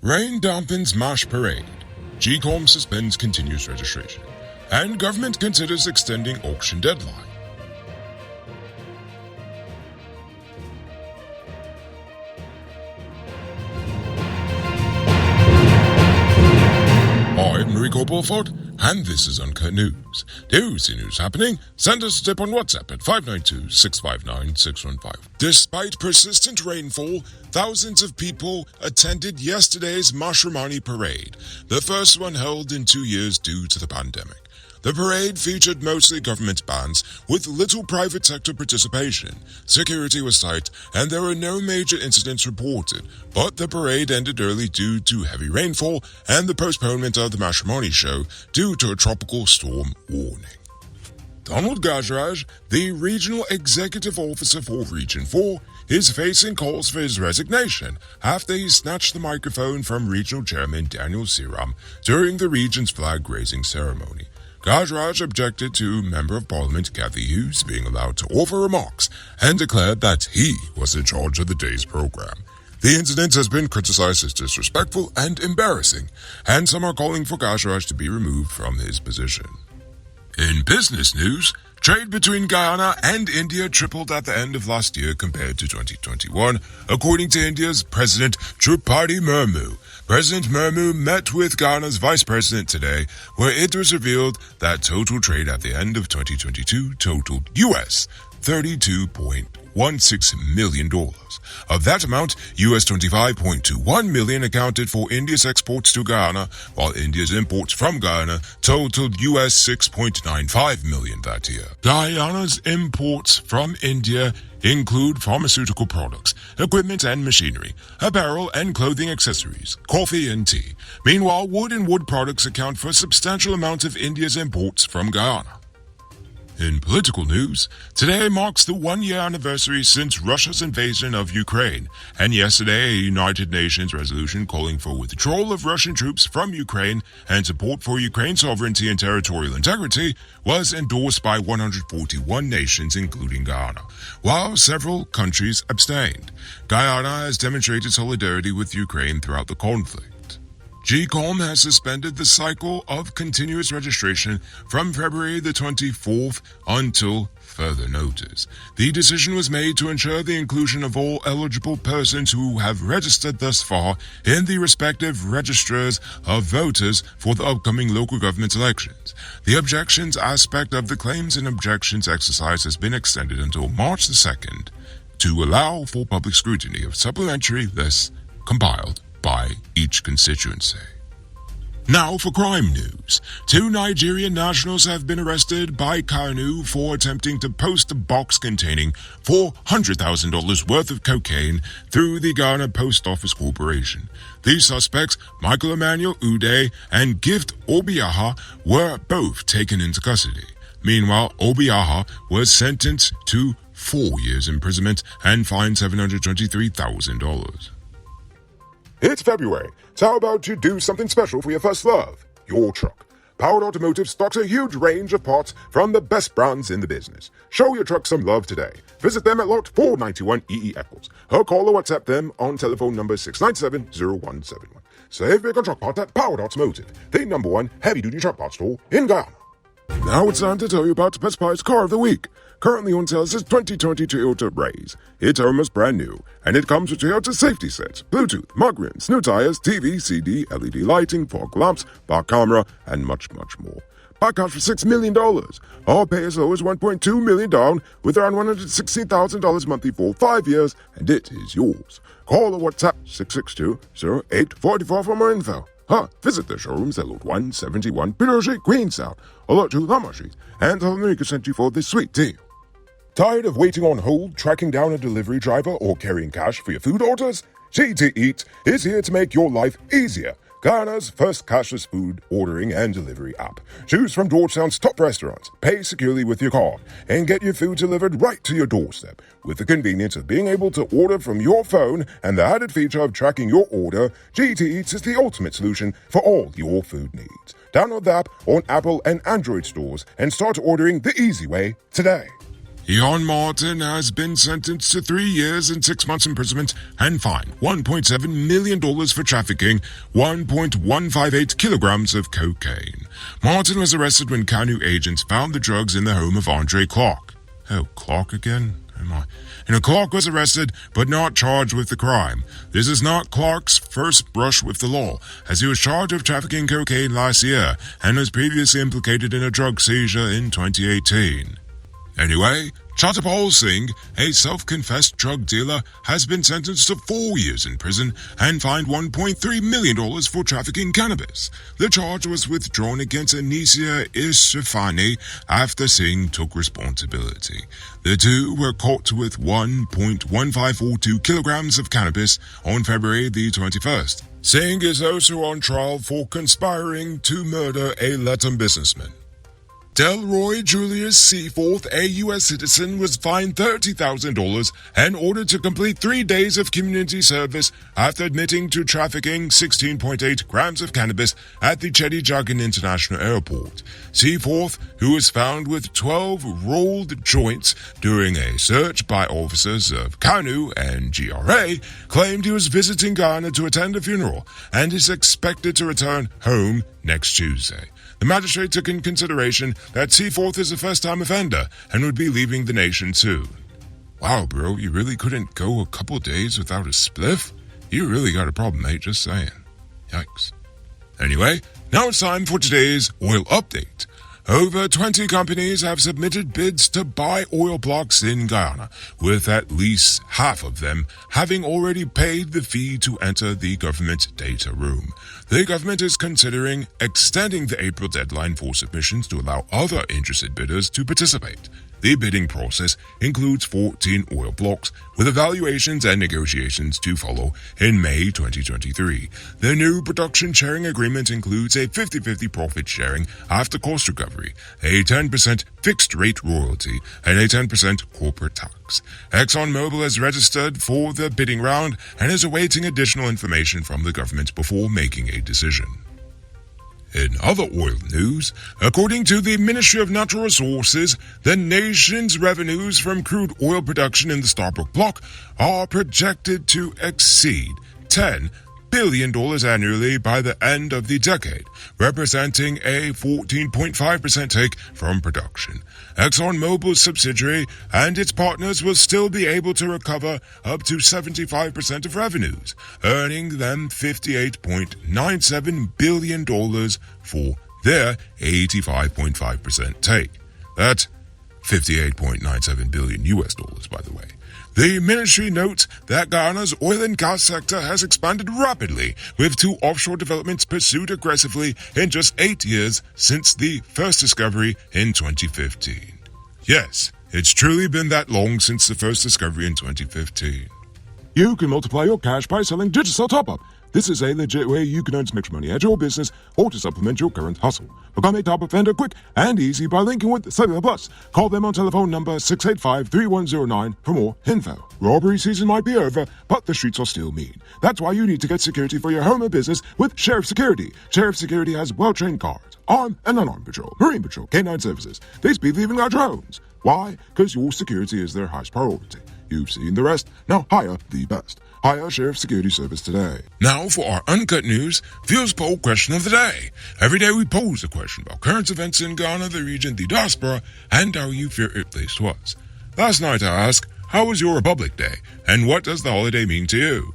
Rain dampens Mash Parade. GCOM suspends continuous registration. And government considers extending auction deadline. I'm Rico Bulford, and this is Uncut News. Do you see news happening? Send us a tip on WhatsApp at 592-659-615. Despite persistent rainfall, thousands of people attended yesterday's Mashramani parade, the first one held in 2 years due to the pandemic. The parade featured mostly government bands with little private sector participation. Security was tight and there were no major incidents reported, but the parade ended early due to heavy rainfall and the postponement of the Mashramani show due to a tropical storm warning. Donald Gajraj, the Regional Executive Officer for Region 4, is facing calls for his resignation after he snatched the microphone from Regional Chairman Daniel Siram during the region's flag-raising ceremony. Gajraj objected to Member of Parliament Cathy Hughes being allowed to offer remarks and declared that he was in charge of the day's program. The incident has been criticized as disrespectful and embarrassing, and some are calling for Gajraj to be removed from his position. In business news, trade between Guyana and India tripled at the end of last year compared to 2021, according to India's President Draupadi Murmu. President Murmu met with Ghana's Vice President today, where it was revealed that total trade at the end of 2022 totaled US $32.16 million. Of that amount, US $25.21 million accounted for India's exports to Guyana, while India's imports from Guyana totaled US $6.95 million that year. Guyana's imports from India include pharmaceutical products, equipment and machinery, apparel and clothing accessories, coffee and tea. Meanwhile, wood and wood products account for a substantial amount of India's imports from Guyana. In political news, today marks the one-year anniversary since Russia's invasion of Ukraine, and yesterday a United Nations resolution calling for withdrawal of Russian troops from Ukraine and support for Ukraine's sovereignty and territorial integrity was endorsed by 141 nations, including Guyana, while several countries abstained. Guyana has demonstrated solidarity with Ukraine throughout the conflict. GCOM has suspended the cycle of continuous registration from February the 24th until further notice. The decision was made to ensure the inclusion of all eligible persons who have registered thus far in the respective registers of voters for the upcoming local government elections. The objections aspect of the claims and objections exercise has been extended until March the 2nd to allow for public scrutiny of supplementary lists compiled by each constituency. Now for crime news. 2 Nigerian nationals have been arrested by Kanu for attempting to post a box containing $400,000 worth of cocaine through the Ghana Post Office Corporation. The suspects, Michael Emmanuel Ude and Gift Obiaha, were both taken into custody. Meanwhile, Obiaha was sentenced to 4 years imprisonment and fined $723,000. It's February, so how about you do something special for your first love, your truck? Powered Automotive stocks a huge range of parts from the best brands in the business. Show your truck some love today. Visit them at Lot 491 EE Eccles, or call or WhatsApp them on telephone number 697-0171. Save big on truck parts at Powered Automotive, the #1 heavy-duty truck parts store in Guyana. Now it's time to tell you about the best price car of the week. Currently on sale is 2020 Toyota Raze. It's almost brand new, and it comes with Toyota safety sets, Bluetooth, mud rims, new tires, TV, CD, LED lighting, fog lamps, back camera, and much, much more. Buy cars for $6 million. Or pay as low as $1.2 million down with around $160,000 monthly for 5 years, and it is yours. Call or WhatsApp 662-0844 for more info. Visit the showrooms at Lot 171 Peter Street, Queenstown, or Lot 2 Lamar Street, and tell them we can send you for this sweet deal. Tired of waiting on hold, tracking down a delivery driver, or carrying cash for your food orders? GT Eat is here to make your life easier. Guyana's first cashless food ordering and delivery app. Choose from Georgetown's top restaurants, pay securely with your card, and get your food delivered right to your doorstep. With the convenience of being able to order from your phone and the added feature of tracking your order, GT Eats is the ultimate solution for all your food needs. Download the app on Apple and Android stores and start ordering the easy way today. Ian Martin has been sentenced to 3 years and 6 months imprisonment and fined $1.7 million for trafficking 1.158 kilograms of cocaine. Martin was arrested when Kanu agents found the drugs in the home of Andre Clark. Oh, Clark again? Clark was arrested but not charged with the crime. This is not Clark's first brush with the law, as he was charged with trafficking cocaine last year and was previously implicated in a drug seizure in 2018. Anyway, Chatapal Singh, a self-confessed drug dealer, has been sentenced to 4 years in prison and fined $1.3 million for trafficking cannabis. The charge was withdrawn against Anisia Ishrafani after Singh took responsibility. The two were caught with 1.1542 kilograms of cannabis on February the 21st. Singh is also on trial for conspiring to murder a Latin businessman. Delroy Julius Seaforth, a U.S. citizen, was fined $30,000 and ordered to complete 3 days of community service after admitting to trafficking 16.8 grams of cannabis at the Chedijagan International Airport. Seaforth, who was found with 12 rolled joints during a search by officers of Kanu and GRA, claimed he was visiting Guyana to attend a funeral and is expected to return home next Tuesday. The magistrate took in consideration that Seaforth is a first-time offender and would be leaving the nation soon. Wow, bro, you really couldn't go a couple days without a spliff? You really got a problem, mate, just saying. Yikes. Anyway, now it's time for today's oil update. Over 20 companies have submitted bids to buy oil blocks in Guyana, with at least half of them having already paid the fee to enter the government data room. The government is considering extending the April deadline for submissions to allow other interested bidders to participate. The bidding process includes 14 oil blocks, with evaluations and negotiations to follow in May 2023. The new production sharing agreement includes a 50-50 profit sharing after cost recovery, a 10% fixed rate royalty, and a 10% corporate tax. ExxonMobil has registered for the bidding round and is awaiting additional information from the government before making a decision. In other oil news, according to the Ministry of Natural Resources, the nation's revenues from crude oil production in the Starbrook Block are projected to exceed $10 billion annually by the end of the decade, representing a 14.5% take from production. ExxonMobil's subsidiary and its partners will still be able to recover up to 75% of revenues, earning them $58.97 billion for their 85.5% take. That's $58.97 billion US dollars, by the way. The ministry notes that Guyana's oil and gas sector has expanded rapidly, with 2 offshore developments pursued aggressively in just 8 years since the first discovery in 2015. Yes, it's truly been that long since the first discovery in 2015. You can multiply your cash by selling Digicel Top-Up. This is a legit way you can earn some extra money at your business or to supplement your current hustle. Become a top-up vendor quick and easy by linking with Cellular Plus. Call them on telephone number 685-3109 for more info. Robbery season might be over, but the streets are still mean. That's why you need to get security for your home or business with Sheriff Security. Sheriff Security has well-trained guards, armed and unarmed patrol, marine patrol, canine services. They speed even our drones. Why? Because your security is their highest priority. You've seen the rest. Now hire the best. Hire Sheriff Security Service today. Now for our Uncut News Viewers Poll Question of the Day. Every day we pose a question about current events in Ghana, the region, the diaspora, and how you fear it plays to us. Last night I asked, how was your Republic Day, and what does the holiday mean to you?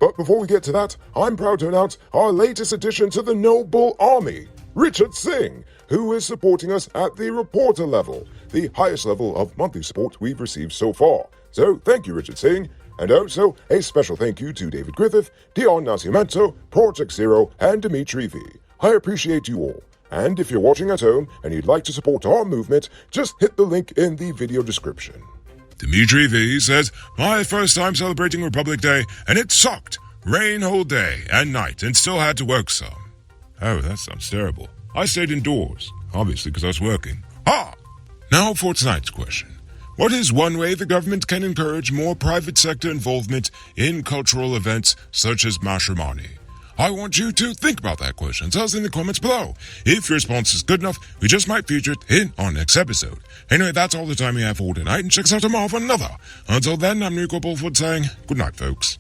But before we get to that, I'm proud to announce our latest addition to the Noble Army, Richard Singh, who is supporting us at the reporter level, the highest level of monthly support we've received so far. So thank you, Richard Singh. And also, a special thank you to David Griffith, Dion Nascimento, Project Zero, and Dimitri V. I appreciate you all. And if you're watching at home and you'd like to support our movement, just hit the link in the video description. Dimitri V says, my first time celebrating Republic Day, and it sucked. Rain whole day and night, and still had to work some. Oh, that sounds terrible. I stayed indoors, obviously because I was working. Now for tonight's question. What is one way the government can encourage more private sector involvement in cultural events such as Mashramani? I want you to think about that question. Tell us in the comments below. If your response is good enough, we just might feature it in our next episode. Anyway, that's all the time we have for tonight, and check us out tomorrow for another. Until then, I'm Nico Bulford saying good night, folks.